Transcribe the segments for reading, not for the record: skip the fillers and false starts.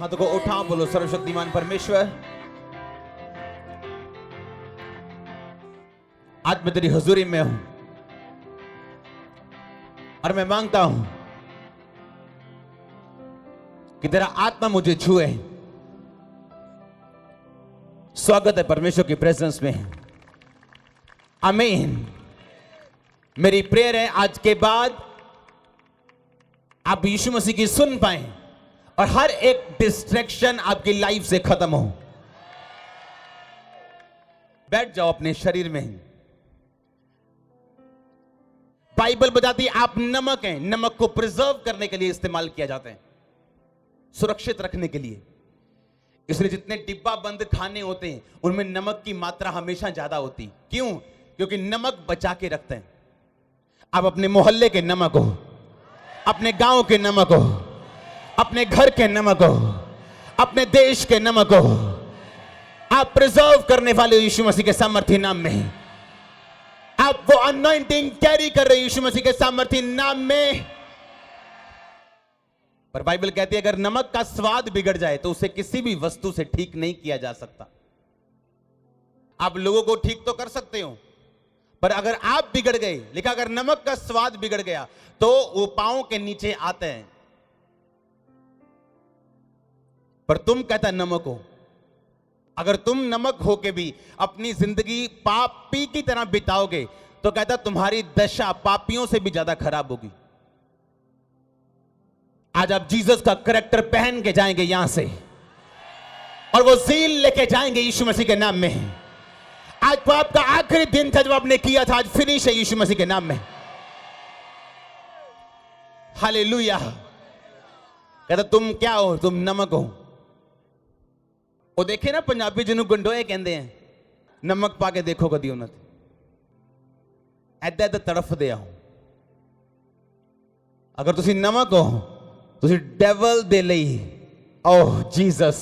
हाथों को उठाओ, बोलो सर्वशक्तिमान परमेश्वर, आज मैं तेरी हुजूरी में हूं और मैं मांगता हूं कि तेरा आत्मा मुझे छुए। स्वागत है परमेश्वर की प्रेजेंस में। आमीन। मेरी प्रेयर है आज के बाद आप यीशु मसीह की सुन पाएं और हर एक डिस्ट्रैक्शन आपकी लाइफ से खत्म हो। बैठ जाओ अपने शरीर में। बाइबल बताती है आप नमक हैं, नमक को प्रिजर्व करने के लिए इस्तेमाल किया जाता है, सुरक्षित रखने के लिए। इसलिए जितने डिब्बा बंद खाने होते हैं उनमें नमक की मात्रा हमेशा ज्यादा होती। क्यों? क्योंकि नमक बचा के रखते हैं। आप अपने मोहल्ले के नमक हो, अपने गांव के नमक हो, अपने घर के नमक हो, अपने देश के नमक हो। आप प्रिजर्व करने वाले हो यीशु मसीह के सामर्थी नाम में। आप वो अनॉइंटिंग कैरी कर रहे हो यीशु मसीह के सामर्थी नाम में। पर बाइबल कहती है अगर नमक का स्वाद बिगड़ जाए तो उसे किसी भी वस्तु से ठीक नहीं किया जा सकता। आप लोगों को ठीक तो कर सकते हो, पर अगर आप बिगड़ गए, लिखा अगर नमक का स्वाद बिगड़ गया तो वो पांव के नीचे आते हैं। पर तुम कहता नमक हो, अगर तुम नमक हो के भी अपनी जिंदगी पापी की तरह बिताओगे तो कहता तुम्हारी दशा पापियों से भी ज्यादा खराब होगी। आज आप जीसस का करैक्टर पहन के जाएंगे यहां से और वो ज़ील लेके जाएंगे यीशु मसीह के नाम में। आज तो आपका आखिरी दिन था जब आपने किया था, आज फिनिश है यीशु मसीह के नाम में। हालेलुया। कहता तुम क्या हो? तुम नमक हो। वो देखे ना पंजाबी जिन्हों गंडोए कहते हैं, नमक पा के देखो कदी उन्होंने ऐदा ऐदा तड़फदे आओ। अगर तुसी नमक हो तुसी डेवल दे लई ओह जीसस,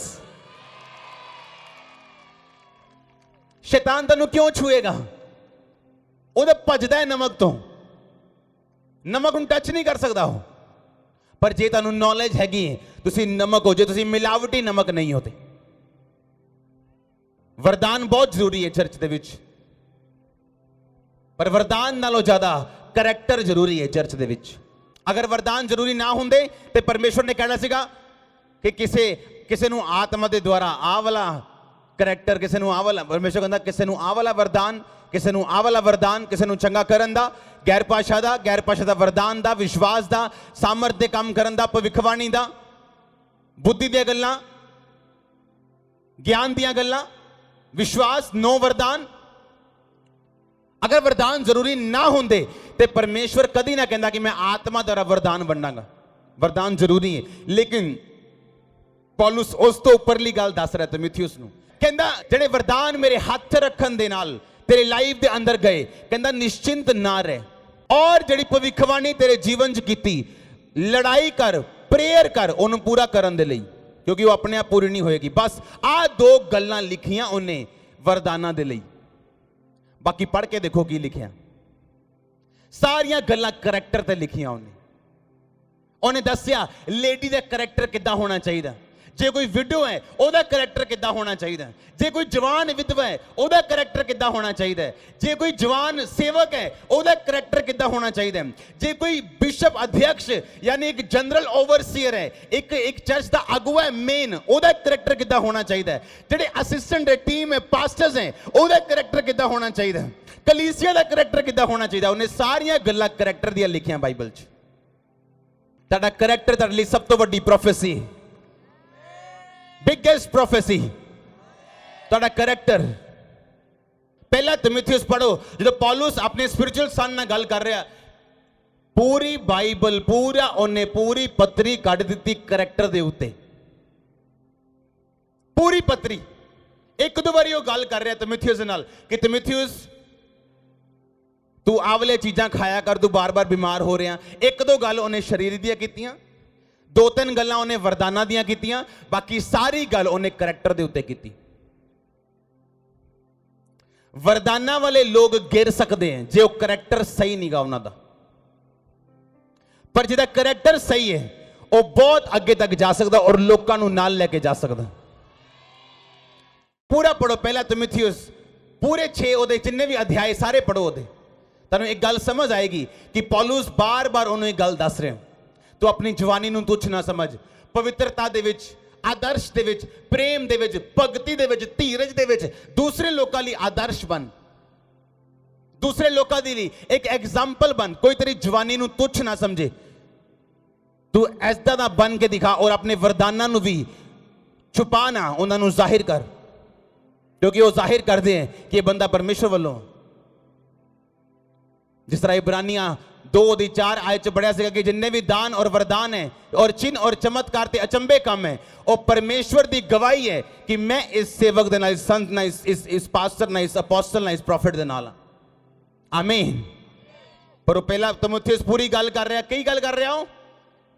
शैतान तैनू क्यों छुएगा? वो भजदा है नमक तो, नमक उन टच नहीं कर सकता हो। पर जे तैनू नॉलेज हैगी तुसी नमक हो, जे तुसी मिलावटी नमक नहीं होते। वरदान बहुत जरूरी है चर्च दे विच, पर वरदान नालों ज्यादा करैक्टर जरूरी है चर्च दे विच। अगर वरदान जरूरी ना होंदे ते परमेश्वर ने कहना सीगा कि किसे नू आत्मा दे द्वारा आ वाला करैक्टर, किसे नू आ वाला, परमेश्वर कहंदा किसे नू आ वाला वरदान, किसे नू आ वाला वरदान, किसे नू चंगा करन दा, गैर भाषा दा वरदान दा, विश्वास दा, सामर्थ दे काम करन दा, भविष्यवाणी दा, बुद्धि दी गल्लां, ज्ञान दियां गल्लां, विश्वास, नो वरदान। अगर वरदान जरूरी ना होंदे ते परमेश्वर कदी ना कहंदा कि मैं आत्मा द्वारा वरदान वंडांगा। वरदान जरूरी है, लेकिन पौलुस उस तो उपरली गल दस रहा तिमुथियुस नूं, कहंदा जेड़े वरदान मेरे हथ रखन दे नाल तेरे लाइफ दे अंदर गए, कहंदा निश्चिंत ना रह, और जेड़ी भविष्यवाणी तेरे जीवन च कीती, लड़ाई कर, प्रेयर कर ओनू पूरा करन दे लई, क्योंकि वो अपने आप पूरी नहीं होएगी। बस आ दो गल्लां लिखियां उन्हें वरदाना दे लई। बाकी पढ़ के देखो की लिखिया, सारियां गल्लां करैक्टर ते लिखियां उन्हें दसिया लेडी दा करैक्टर किद्दां होना चाहिए, जे कोई विडो है ओदा करैक्टर किद्दां होना चाहिए, जे कोई जवान विधवा है ओदा करैक्टर किद्दां होना चाहिए, जे कोई जवान सेवक है ओदा करैक्टर किद्दां होना चाहिए, जे कोई बिशप अध्यक्ष यानी एक जनरल ओवरसीयर है, एक चर्च दा अगुआ है मेन, ओदा करैक्टर किद्दां होना चाहिए, जेडे असिस्टेंट है, टीम है, पास्टर्स हैं, ओदा करैक्टर किद्दां होना चाहिए, कलीसिया दा करैक्टर किद्दां होना चाहिए। उन्हें सारियां गल्लां करैक्टर दियां लिखियां बाइबल च। तुहाडा करैक्टर तुहाडे लई सब तो वड्डी प्रोफेसी, बिगेस्ट प्रोफेसी, तुहाडा करैक्टर। पहला तिमुथियुस पढ़ो, जो पौलुस अपने स्पिरिचुअल सन नाल गल कर रहा, पूरी बाइबल पूरी पत्री कढ़ दी करैक्टर दे उत्ते, पूरी पत्री। एक दो बारी वो गल कर रहा तिमुथियुस नाल कि तिमुथियुस तू आवले चीजां खाया कर, तू बार बार बीमार हो रहा। एक दो गल उन्हें शरीर दियां कीतियां, दो तीन गल्लां उन्हें वरदाना दियां कीतियां, बाकी सारी गल उन्हें करैक्टर दे उत्ते कीती। वरदाना वाले लोग गिर सकते हैं जे वो करैक्टर सही नहीं गा उन्हां दा, पर जिहदा करैक्टर सही है ਉਹ ਬਹੁਤ ਅੱਗੇ ਤੱਕ ਜਾ ਸਕਦਾ ਔਰ ਲੋਕਾਂ ਨੂੰ ਨਾਲ ਲੈ ਕੇ ਜਾ ਸਕਦਾ। ਪੂਰਾ ਪੜੋ ਪਹਿਲਾ ਤਿਮੋਥੀਉਸ ਪੂਰੇ 6 ਉਹਦੇ ਜਿੰਨੇ ਵੀ ਅਧਿਆਏ ਸਾਰੇ ਪੜੋ ਉਹਦੇ, ਤੁਹਾਨੂੰ ਇੱਕ ਗੱਲ ਸਮਝ ਆਏਗੀ ਕਿ ਪੌਲੁਸ ਬਾਰ-ਬਾਰ ਉਹਨੂੰ ਇੱਕ ਗੱਲ ਦੱਸ ਰਿਹਾ, ਤੂੰ ਆਪਣੀ ਜਵਾਨੀ ਨੂੰ ਤੁੱਛ ਨਾ ਸਮਝ, ਪਵਿੱਤਰਤਾ ਦੇ ਵਿੱਚ, ਆਦਰਸ਼ ਦੇ ਵਿੱਚ, ਪ੍ਰੇਮ ਦੇ ਵਿੱਚ, ਭਗਤੀ ਦੇ ਵਿੱਚ, ਧੀਰਜ ਦੇ ਵਿੱਚ ਦੂਸਰੇ ਲੋਕਾਂ ਲਈ ਆਦਰਸ਼ ਬਣ, ਦੂਸਰੇ ਲੋਕਾਂ ਦੇ ਲਈ ਇੱਕ ਐਗਜ਼ਾਮਪਲ ਬਣ। ਕੋਈ ਤੇਰੀ ਜਵਾਨੀ ਨੂੰ ਤੁੱਛ ਨਾ ਸਮਝੇ, ਤੂੰ ਐਸਾ ਦਾ ਬਣ ਕੇ ਦਿਖਾ ਔਰ ਆਪਣੇ ਵਰਦਾਨਾਂ ਨੂੰ ਵੀ ਛੁਪਾ ਨਾ, ਉਹਨਾਂ ਨੂੰ ਜ਼ਾਹਿਰ ਕਰ, ਕਿਉਂਕਿ ਉਹ ਜ਼ਾਹਿਰ ਕਰਦੇ ਹੈ ਕਿ ਇਹ ਬੰਦਾ ਪਰਮੇਸ਼ਵਰ ਵੱਲੋਂ। ਜਿਸ ਤਰ੍ਹਾਂ ਇਬਰਾਨੀਆਂ 2:4 ਆਇਤ ਚ ਪੜਿਆ ਸੀਗਾ ਕਿ ਜਿੰਨੇ ਵੀ ਦਾਨ ਔਰ ਵਰਦਾਨ ਹੈ ਔਰ ਚਿੰਨ ਔਰ ਚਮਤਕਾਰ ਤੇ ਅਚੰਭੇ ਕੰਮ ਹੈ, ਉਹ ਪਰਮੇਸ਼ਵਰ ਦੀ ਗਵਾਹੀ ਹੈ ਕਿ ਮੈਂ ਇਸ ਸੇਵਕ ਦੇ ਨਾਲ, ਇਸ ਸੰਤ ਨਾਲ, ਇਸ ਪਾਸਟਰ ਨਾਲ, ਇਸ ਅਪੋਸਟਲ ਨਾਲ, ਇਸ ਪ੍ਰੋਫਿਟ ਦੇ ਨਾਲ। ਆਮੀਨ। ਪਰ ਉਹ ਪਹਿਲਾ ਤਿਮੋਥੀਉਸ ਪੂਰੀ ਗੱਲ ਕਰ ਰਿਹਾ, ਕੀ ਗੱਲ ਕਰ ਰਿਹਾ ਉਹ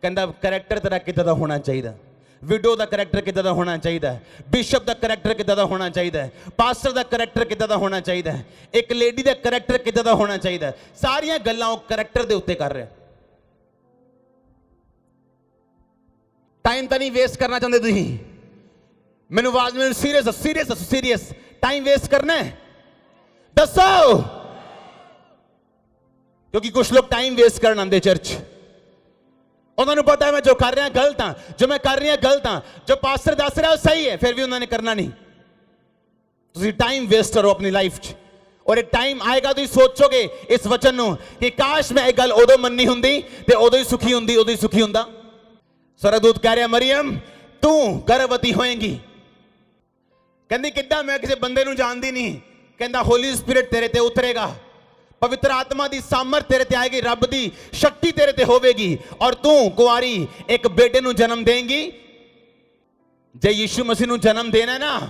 ਕਹਿੰਦਾ ਕਰੈਕਟਰ ਤੇਰਾ ਕਿੱਦਾਂ ਦਾ ਹੋਣਾ ਚਾਹੀਦਾ, ਵਿਡੋ ਦਾ ਕਰੈਕਟਰ ਕਿੱਦਾਂ ਦਾ ਹੋਣਾ ਚਾਹੀਦਾ ਹੈ, ਬਿਸ਼ਪ ਦਾ ਕਰੈਕਟਰ ਕਿੱਦਾਂ ਦਾ ਹੋਣਾ ਚਾਹੀਦਾ ਹੈ, ਪਾਸਟਰ ਦਾ ਕਰੈਕਟਰ ਕਿੱਦਾਂ ਦਾ ਹੋਣਾ ਚਾਹੀਦਾ ਹੈ, ਇੱਕ ਲੇਡੀ ਦਾ ਕਰੈਕਟਰ ਕਿੱਦਾਂ ਦਾ ਹੋਣਾ ਚਾਹੀਦਾ ਹੈ। ਸਾਰੀਆਂ ਗੱਲਾਂ ਉਹ ਕਰੈਕਟਰ ਦੇ ਉੱਤੇ ਕਰ ਰਿਹਾ। ਟਾਈਮ ਤਾਂ ਨਹੀਂ ਵੇਸਟ ਕਰਨਾ ਚਾਹੁੰਦੇ ਤੁਸੀਂ? ਮੈਨੂੰ ਆਵਾਜ਼ ਮੈਨੂੰ ਸੀਰੀਅਸ ਟਾਈਮ ਵੇਸਟ ਕਰਨਾ ਹੈ? ਦੱਸੋ। ਕਿਉਂਕਿ ਕੁਝ ਲੋਕ ਟਾਈਮ ਵੇਸਟ ਕਰਨ ਆਉਂਦੇ ਚਰਚ, ਉਹਨਾਂ ਨੂੰ ਪਤਾ ਹੈ ਮੈਂ ਜੋ ਕਰ ਰਿਹਾ ਗਲਤ ਹਾਂ, ਜੋ ਮੈਂ ਕਰ ਰਿਹਾ ਗਲਤ ਹਾਂ, ਜੋ ਪਾਸਟਰ ਦੱਸ ਰਿਹਾ ਉਹ ਸਹੀ ਹੈ, ਫਿਰ ਵੀ ਉਹਨਾਂ ਨੇ ਕਰਨਾ ਨਹੀਂ। ਤੁਸੀਂ ਟਾਈਮ ਵੇਸਟ ਕਰੋ ਆਪਣੀ ਲਾਈਫ 'ਚ, ਔਰ ਇੱਕ ਟਾਈਮ ਆਏਗਾ ਤੁਸੀਂ ਸੋਚੋਗੇ ਇਸ ਵਚਨ ਨੂੰ ਕਿ ਕਾਸ਼ ਮੈਂ ਇਹ ਗੱਲ ਉਦੋਂ ਮੰਨੀ ਹੁੰਦੀ ਤੇ ਉਦੋਂ ਹੀ ਸੁਖੀ ਹੁੰਦੀ, ਉਦੋਂ ਹੀ ਸੁਖੀ ਹੁੰਦਾ। ਸਰਦੂਤ ਕਹਿ ਰਿਹਾ ਮਰੀਮ ਤੂੰ ਗਰਭਵਤੀ ਹੋਏਂਗੀ। ਕਹਿੰਦੀ ਕਿੱਦਾਂ? ਮੈਂ ਕਿਸੇ ਬੰਦੇ ਨੂੰ ਜਾਣਦੀ ਨਹੀਂ। ਕਹਿੰਦਾ ਹੋਲੀ ਸਪਿਰਿਟ ਤੇਰੇ ਤੇ ਉਤਰੇਗਾ, ਪਵਿੱਤਰ ਆਤਮਾ ਦੀ ਸਾਮਰਥ ਤੇਰੇ ਤੇ ਆਏਗੀ, ਰੱਬ ਦੀ ਸ਼ਕਤੀ ਤੇਰੇ ਤੇ ਹੋਵੇਗੀ ਔਰ ਤੂੰ ਕੁਆਰੀ ਇੱਕ ਬੇਟੇ ਨੂੰ ਜਨਮ ਦੇਂਗੀ। ਜੇ ਯਿਸੂ ਮਸੀਹ ਨੂੰ ਜਨਮ ਦੇਣਾ ਨਾ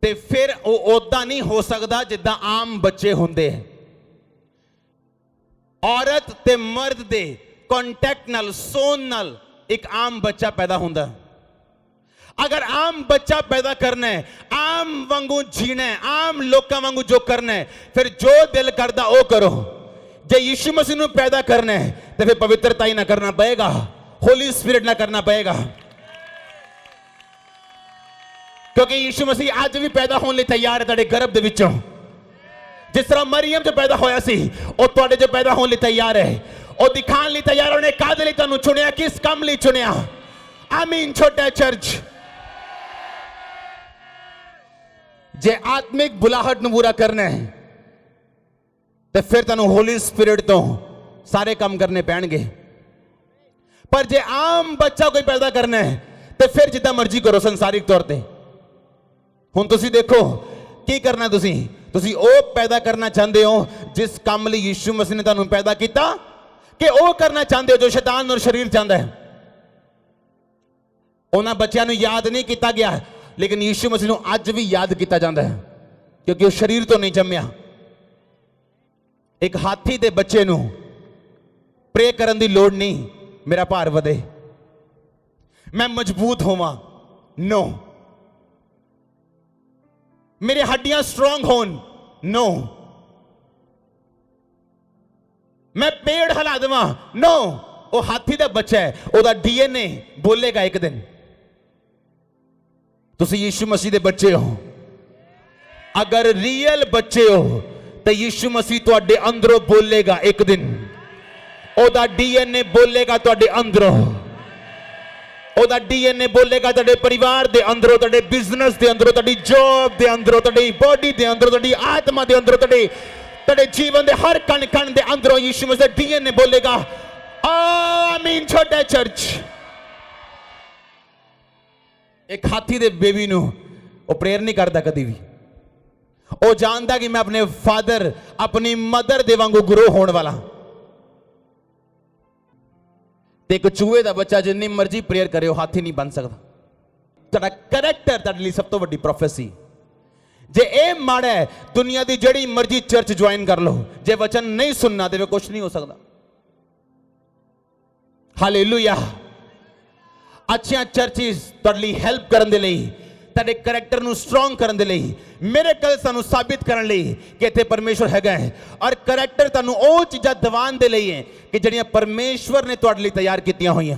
ਤੇ ਫਿਰ ਉਹ ਉਦਾਂ ਨਹੀਂ ਹੋ ਸਕਦਾ ਜਿੱਦਾਂ ਆਮ ਬੱਚੇ ਹੁੰਦੇ। ਔਰਤ ਤੇ ਮਰਦ ਦੇ ਕੰਟੈਕਟ ਨਾਲ, ਸੋਨ ਨਾਲ ਇੱਕ ਆਮ ਬੱਚਾ ਪੈਦਾ ਹੁੰਦਾ। अगर आम बच्चा पैदा करना है, आम वांगू जीना है, आम लोकां वांगू जो करना है, फिर जो दिल करदा वो करो। जे यीशु मसीह नूं पैदा करना है तो फिर पवित्रता ही ना करना पएगा, होली स्पिरिट ना करना पएगा, क्योंकि यीशु मसीह आज भी पैदा होने लई तैयार है तुहाडे गर्भ दे विचों। जिस तरह मरियम जो पैदा होया सी वो तुहाडे जो पैदा होने लई तैयार है, वो दिखाण लई तैयार। उन्हें काहदे लई तुहानूं चुनिया, किस काम लई चुनिया? आमीन। छोटा चर्च जे आत्मिक बुलाहट ਨੂੰ ਪੂਰਾ ਕਰਨਾ ਹੈ ਤੇ ਫਿਰ ਤੁਹਾਨੂੰ ਹੋਲੀ ਸਪਿਰਿਟ ਤੋਂ ਸਾਰੇ ਕੰਮ ਕਰਨੇ ਪੈਣਗੇ। ਪਰ ਜੇ ਆਮ ਬੱਚਾ ਕੋਈ ਪੈਦਾ ਕਰਨਾ ਹੈ ਤੇ ਫਿਰ ਜਿੱਦਾਂ ਮਰਜ਼ੀ ਕਰੋ ਸੰਸਾਰਿਕ ਤੌਰ ਤੇ। ਹੁਣ ਤੁਸੀਂ ਦੇਖੋ ਕੀ ਕਰਨਾ, ਤੁਸੀਂ ਉਹ ਪੈਦਾ ਕਰਨਾ ਚਾਹੁੰਦੇ ਹੋ ਜਿਸ ਕੰਮ ਲਈ ਯਿਸੂ ਮਸੀਹ ਨੇ ਤੁਹਾਨੂੰ ਪੈਦਾ ਕੀਤਾ, ਕਿ ਉਹ ਕਰਨਾ ਚਾਹੁੰਦੇ ਹੋ ਜੋ ਸ਼ੈਤਾਨ ਔਰ ਸਰੀਰ ਚਾਹੁੰਦਾ ਹੈ? ਉਹਨਾਂ ਬੱਚਿਆਂ ਨੂੰ ਯਾਦ ਨਹੀਂ ਕੀਤਾ ਗਿਆ, लेकिन यीशु मसीह ਨੂੰ ਅੱਜ ਵੀ ਯਾਦ ਕੀਤਾ ਜਾਂਦਾ ਹੈ ਕਿਉਂਕਿ ਉਹ ਸਰੀਰ ਤੋਂ ਨਹੀਂ ਜੰਮਿਆ। ਇੱਕ ਹਾਥੀ ਦੇ ਬੱਚੇ ਨੂੰ ਪ੍ਰੇ ਕਰਨ ਦੀ ਲੋੜ ਨਹੀਂ, ਮੇਰਾ ਭਾਰ ਵਧੇ, ਮੈਂ ਮਜ਼ਬੂਤ ਹੋਵਾਂ, नो। मेरे हड्डियां स्ट्रांग होन, नो। मैं पेड़ हिला देवां, नो। वो हाथी ਦਾ ਬੱਚਾ ਹੈ, ਉਹਦਾ DNA ਬੋਲੇਗਾ ਇੱਕ ਦਿਨ। ਤੁਸੀਂ ਯਿਸੂ ਮਸੀਹ ਦੇ ਬੱਚੇ ਹੋ। ਅਗਰ ਰੀਅਲ ਬੱਚੇ ਹੋ ਤਾਂ ਯਿਸੂ ਮਸੀਹ ਤੁਹਾਡੇ ਅੰਦਰੋਂ ਬੋਲੇਗਾ ਇੱਕ ਦਿਨ। ਉਹਦਾ DNA ਬੋਲੇਗਾ ਤੁਹਾਡੇ ਅੰਦਰੋਂ, ਉਹਦਾ DNA ਬੋਲੇਗਾ ਤੁਹਾਡੇ ਪਰਿਵਾਰ ਦੇ ਅੰਦਰੋਂ, ਤੁਹਾਡੇ ਬਿਜ਼ਨਸ ਦੇ ਅੰਦਰੋਂ, ਤੁਹਾਡੀ ਜੌਬ ਦੇ ਅੰਦਰੋਂ, ਤੁਹਾਡੀ ਬੋਡੀ ਦੇ ਅੰਦਰੋਂ, ਤੁਹਾਡੀ ਆਤਮਾ ਦੇ ਅੰਦਰੋਂ, ਤੁਹਾਡੇ ਜੀਵਨ ਦੇ ਹਰ ਕਣ ਕਣ ਦੇ ਅੰਦਰੋਂ ਯਿਸੂ ਮਸੀਹ ਦਾ DNA ਬੋਲੇਗਾ। ਆਮੀਨ। ਛੋਟਾ ਚਰਚ एक हाथी दे बेबी नूं वो प्रेयर नहीं करता कदी भी। वो जानता कि मैं अपने फादर अपनी मदर दे वांगू ग्रो होने वाला। ते एक चूहे दा बच्चा जिन्नी मर्जी प्रेयर करे वो हाथी नहीं बन सकता। तेरा करैक्टर तेरे लिए सब तो बड़ी प्रोफेसी। जे ए माड़ा है दुनिया दी जड़ी मर्जी चर्च ज्वाइन कर लो, जे वचन नहीं सुनना तो कुछ नहीं हो सकता। हालेलुया। अच्छियां चर्चिस तुहाडे लई हेल्प करन दे लई ਤੁਹਾਡੇ ਕਰੈਕਟਰ ਨੂੰ ਸਟਰੋਂਗ ਕਰਨ ਦੇ ਲਈ, ਮਿਰੇਕਲ ਸਾਨੂੰ ਸਾਬਿਤ ਕਰਨ ਲਈ ਕਿ ਇੱਥੇ ਪਰਮੇਸ਼ਵਰ ਹੈਗਾ ਹੈ। ਔਰ ਕਰੈਕਟਰ ਤੁਹਾਨੂੰ ਉਹ ਚੀਜ਼ਾਂ ਦਿਵਾਉਣ ਦੇ ਲਈ ਹੈ ਕਿ ਜਿਹੜੀਆਂ ਪਰਮੇਸ਼ਵਰ ਨੇ ਤੁਹਾਡੇ ਲਈ ਤਿਆਰ ਕੀਤੀਆਂ ਹੋਈਆਂ।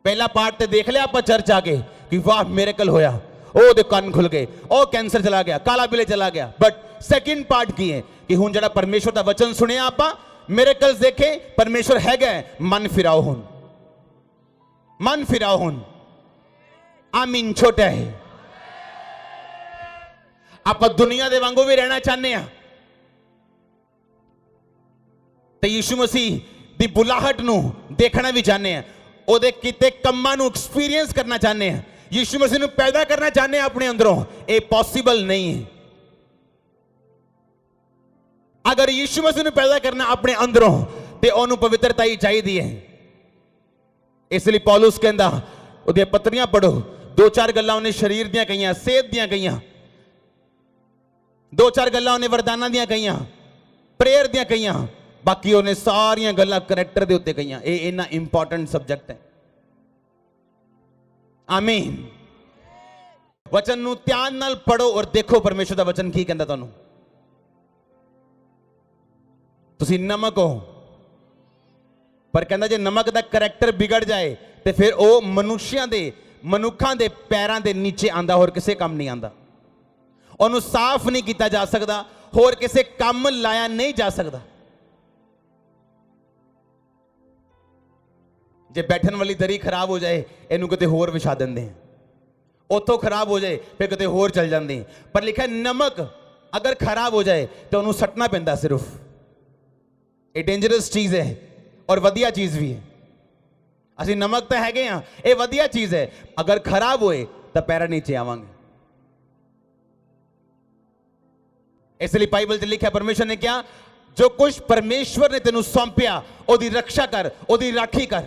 ਪਹਿਲਾ ਪਾਰਟ ਤੇ ਦੇਖ ਲਿਆ ਆਪਾਂ ਚਰਚ ਆ ਕੇ ਕਿ ਵਾਹ ਮਿਰੇਕਲ ਹੋਇਆ, ਉਹਦੇ ਕੰਨ ਖੁੱਲ ਗਏ, ਉਹ ਕੈਂਸਰ ਚਲਾ ਗਿਆ, ਕਾਲਾ ਬਿਲੇ ਚਲਾ ਗਿਆ। ਬਟ ਸੈਕਿੰਡ ਪਾर्ट की है कि हुण ਜਿਹੜਾ ਪਰਮੇਸ਼ਵਰ ਦਾ ਵਚਨ ਸੁਣਿਆ ਆਪਾਂ, ਮਿਰੇਕਲਸ देखे, परमेश्वर हैगा, मन फिराओ हुण, मन फिराओ हुण। आमीन। छोटा है आप दुनिया दे वांगू भी रहना चाहते हैं ते यीशु मसीह दी बुलाहट नू देखना भी चाहते हैं, ओदे किते कम्मां नू एक्सपीरियंस करना चाहते हैं, यीशु मसीह नू पैदा करना चाहते हैं अपने अंदरों। ये पॉसिबल नहीं है। अगर यीशु मसीह नू पैदा करना अपने अंदरों ते ओनू पवित्रता ही चाहिए है। इसलिए पौलुस कहंदा ओदियां पत्रियां पढ़ो, दो चार गल्लां उन्हें शरीर दियां कहियां, सेहत दियां कहियां, दो चार गल्लां उन्हें वरदानां दियां कहियां, प्रेयर दियां कहियां, बाकी उन्हें सारियां गल्लां करैक्टर दे उत्ते कहियां। ये इन्ना इंपॉर्टेंट सब्जेक्ट है। आमीन। वचन नू ध्यान नाल पढ़ो और देखो परमेश्वर दा वचन की कहंदा तुहानू। तुसी नमक हो, पर कहंदा जे नमक दा करैक्टर बिगड़ जाए तो फिर वो मनुष्यां दे पैरां दे नीचे आंदा, होर किसे काम नहीं आंदा। उन्होंने साफ नहीं किया जा सकता, होर किसे काम लाया नहीं जा सकता। जे बैठन वाली दरी खराब हो जाए, इनू किते होर विछा देंदे हैं, उतों खराब हो जाए फिर किते होर चल जाते हैं। पर लिखा है नमक अगर खराब हो जाए तो उन्होंने सटना पैंदा सिर्फ। ये डेंजरस चीज है और वधिया चीज भी है। असी नमक तो हैगे हाँ, ये वधिया चीज है, अगर खराब होए तो पैरा नीचे आवांगे। इसलिए बाइबल च लिखा परमेश्वर ने क्या, जो कुछ परमेश्वर ने तेनू सौंपया ओदी रक्षा कर, ओदी राखी कर।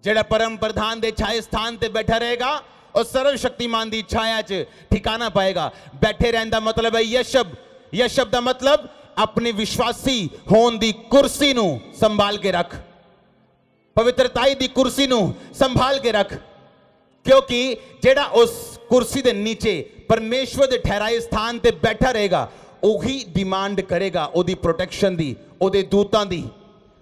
जेड़ा परम प्रधान दे छाए स्थान ते बैठा रहेगा और सर्वशक्तिमान दी छाया च ठिकाना पाएगा। बैठे रहने का मतलब है यशब दा मतलब अपनी विश्वासी होन दी कुर्सी नू संभाल के रख, पवित्रताई दी कुर्सी नू संभाल के रख, क्योंकि जेड़ा उस कुर्सी दे नीचे परमेश्वर दे ठहराए स्थान ते बैठा रहेगा, वही डिमांड करेगा ओदी प्रोटेक्शन दी, ओदे दूतां दी,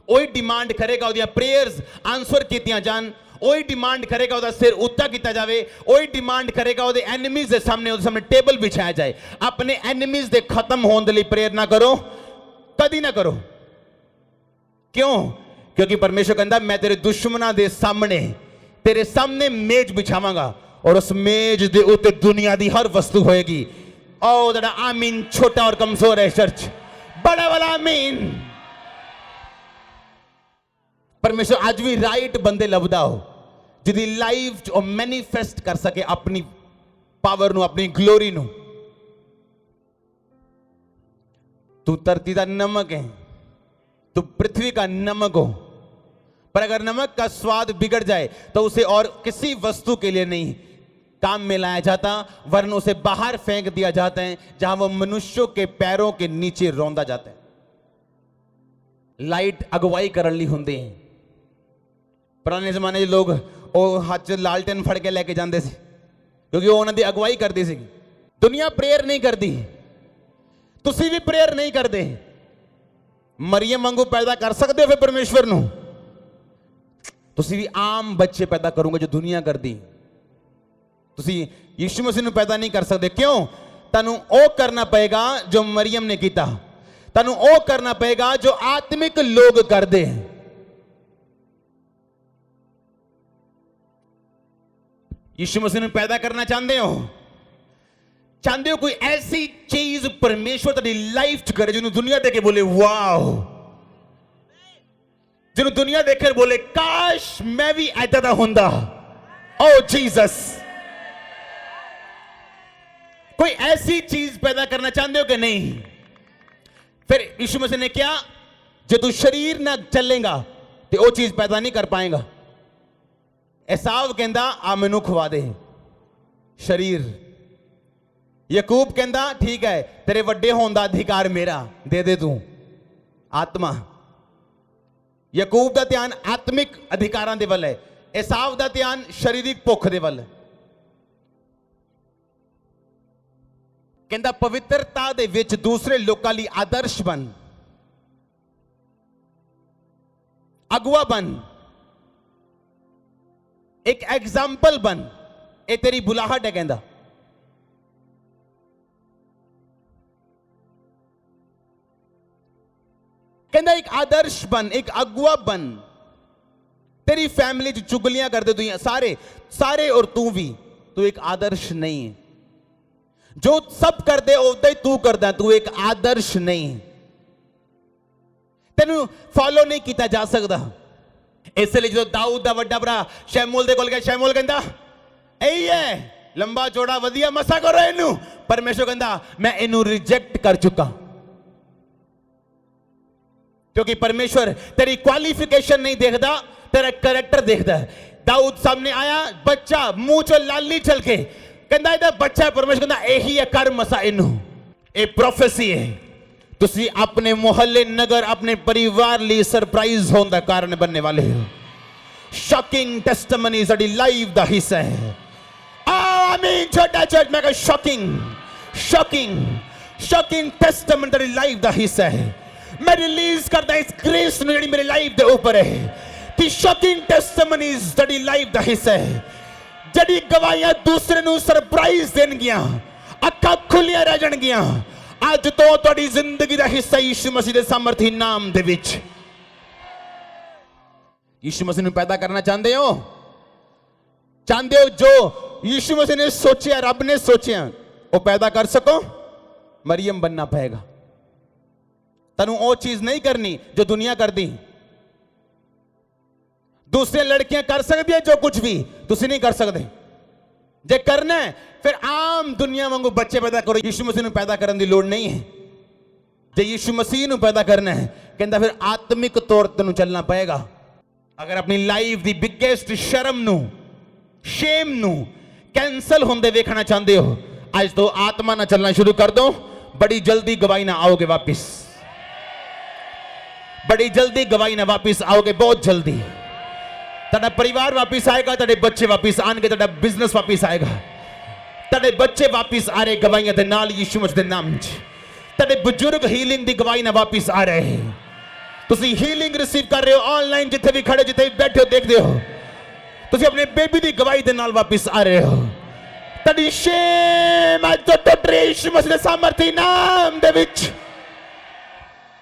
वही डिमांड करेगा ओदियां प्रेयर्स आंसर कीतियां जान, वही डिमांड करेगा ओदा सिर उच्चा किया जाए, वही डिमांड करेगा ओदे एनिमीज दे सामने टेबल बिछाया जाए। अपने एनिमीज दे खत्म होने लिए प्रेयर ना करो, कदी ना करो। क्यों? क्योंकि परमेश्वर कहता मैं तेरे दुश्मनां दे सामने तेरे सामने मेज बिछावांगा और उस मेज दे उत्ते दुनिया दी हर वस्तु होएगी। ओ दैट आमीन। छोटा और कमजोर है चर्च, बड़ा वाला आमीन। परमेश्वर आज भी राइट बंदे लभदा हो जिदी लाइफ मैनीफेस्ट कर सके अपनी पावर नू, अपनी ग्लोरी नू। तू धरती का नमक है, तू पृथ्वी का नमक हो, पर अगर नमक का स्वाद बिगड़ जाए तो उसे और किसी वस्तु के लिए नहीं काम में लाया जाता, वरन उसे बाहर फेंक दिया जाता है जहां वो मनुष्यों के पैरों के नीचे रौंदा जाता है। लाइट अगवाई करने ली हुंदी है। पुराने जमाने के लोग हाथ च लालटेन फड़ के लेके जाते थे क्योंकि वो उन्होंने अगवाई करती सी। दुनिया प्रेयर नहीं करती, तुसी भी प्रेयर नहीं करते। मरियम वांगू पैदा कर सकते हो फिर परमेश्वर नू, तुसी भी आम बच्चे पैदा करोगे जो दुनिया करती। तुसी यीशु मसीह नू पैदा नहीं कर सकते। क्यों? तनु ओ करना पएगा जो मरियम ने किया, तनु ओ करना पएगा जो आत्मिक लोग करते हैं। यीशु मसीह ने पैदा करना चाहते हो कोई ऐसी चीज परमेश्वर तेरी लाइफ च करे जिन्होंने दुनिया देखे बोले वाह, जिन्होंने दुनिया देखे बोले काश मैं भी ऐसा दा हुंदा। ओ जीसस, कोई ऐसी चीज पैदा करना चाहते हो कि नहीं? फिर यीशु मसीह ने क्या, जो तू शरीर ना चलेगा तो वो चीज पैदा नहीं कर पाएगा। एसाव कहंदा आ मैनू खवा दे शरीर, यकूब कहंदा ठीक है तेरे वड्डे होने का अधिकार मेरा, दे दे तू आत्मा। यकूब का ध्यान आत्मिक अधिकारां दे वल है, ਏਸਾਵ ਦਾ ਧਿਆਨ ਸਰੀਰਿਕ ਭੁੱਖ ਦੇ ਵੱਲ। ਕਹਿੰਦਾ ਪਵਿੱਤਰਤਾ ਦੇ ਵਿੱਚ ਦੂਸਰੇ ਲੋਕਾਂ ਲਈ ਆਦਰਸ਼ ਬਣ, ਅਗਵਾ ਬਣ, ਇੱਕ ਐਗਜ਼ਾਮਪਲ ਬਣ। ਇਹ ਤੇਰੀ ਬੁਲਾਹਟ ਹੈ। ਕਹਿੰਦਾ ਇੱਕ ਆਦਰਸ਼ ਬਣ, ਇੱਕ ਅਗਵਾ ਬਣ। तेरी फैमिली च चुगलियां करते तू सारे और तू भी, तू एक आदर्श नहीं है। जो सब करते उदा ही तू करता, तू एक आदर्श नहीं है। तेनू फॉलो नहीं किया जा सकता। इसलिए जो दाऊद दा वड्डा भरा शैमूल दे कोल गया, शैमूल कहंदा यही है लंबा चौड़ा वधिया मसा करो इनू। परमेश्वर कहंदा मैं इनू रिजेक्ट कर चुका, क्योंकि परमेश्वर तेरी क्वालिफिकेशन नहीं देखता, तेरा कैरेक्टर देखता है। दाऊद सामने आया, बच्चा मुंह चो लाली चल के कहता है बच्चा है। परमेश्वर कहता यही है कर मसा इनू। ये प्रोफेसी है। तुसी अपने मोहल्ले नगर अपने परिवार लिए सरप्राइज होने का कारण बनने वाले हो। शॉकिंग टेस्टिमनी साडी लाइफ दा हिस्सा है। आमीन। छोटा चर्च में शॉकिंग टेस्टिमनी साडी लाइफ दा हिस्सा है। मैं रिलीज करता इस ग्रेस नु जेडी मेरी लाइफ दे ऊपर है कि शॉकिंग टेस्टिमनीज साडी लाइफ दा हिस्सा है। जड़ी गवाहियां दूसरे नु सरप्राइज देणगियां, अक्खां खुलियां रह जाणगियां। अज तो तुहाडी जिंदगी दा हिस्सा यीशु मसीह दे सामर्थी नाम दे विच। यीशु मसीह नु पैदा करना चाहते हो? जो यीशु मसीह ने सोचा, रब ने सोचा, वो पैदा कर सको? मरियम बनना पड़ेगा। तनु वो चीज नहीं करनी जो दुनिया कर दी। दूसरे लड़कियां कर सकती है जो कुछ भी, तुसी नहीं कर सकते। जे करना है फिर आम दुनिया वांगू बच्चे पैदा करो। यीशु मसीह नूं पैदा करने की लोड़ नहीं है। जे यीशु मसीह नूं पैदा करना है कहता फिर आत्मिक तौर तेनू चलना पड़ेगा। अगर अपनी लाइफ दी बिगेस्ट शर्म नूं, शेम नूं कैंसल होंदे देखना चाहते हो, आज तो आत्मा ना चलना शुरू कर दो। बड़ी जल्दी गवाही ना आओगे वापिस, बड़ी जल्दी गवाही ना वापिस आओगे, बहुत जल्दी। तेरा परिवार वापिस आएगा, तेरे बच्चे वापिस आएंगे, तेरा बिजनेस वापिस आएगा, तेरे बच्चे वापिस आ रहे गवाहियां दे नाल यीशु मसीह दे नाम च। तेरे बुजुर्ग हीलिंग दी गवाही ना वापिस आ रहे हैं। तुसी हीलिंग रिसीव कर रहे हो ऑनलाइन, जिथे भी खड़े जिथे भी बैठे हो देखते हो। तुसी अपने बेबी दी गवाही दे नाल वापिस आ रहे हो। तेरी शेम अज तो टुट रही यीशु मसीह दे सामर्थी नाम दे विच।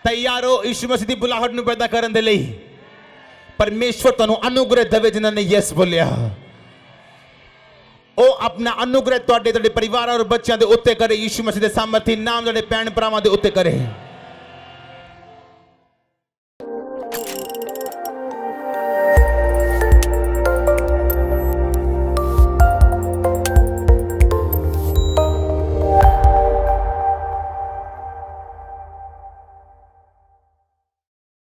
तैयार हो यीशु मसीह दी बुलाहट नूं पैदा करन दे लई। परमेश्वर तुहानूं अनुग्रह देवे जिन्हां ने यस बोलिया। ओ अपना अनुग्रह तुहाडे परिवार और बच्चों के उत्ते करे। यीशु मसीह दे सामर्थी नाम तुहाडे भैण भरावां दे उत्ते करे।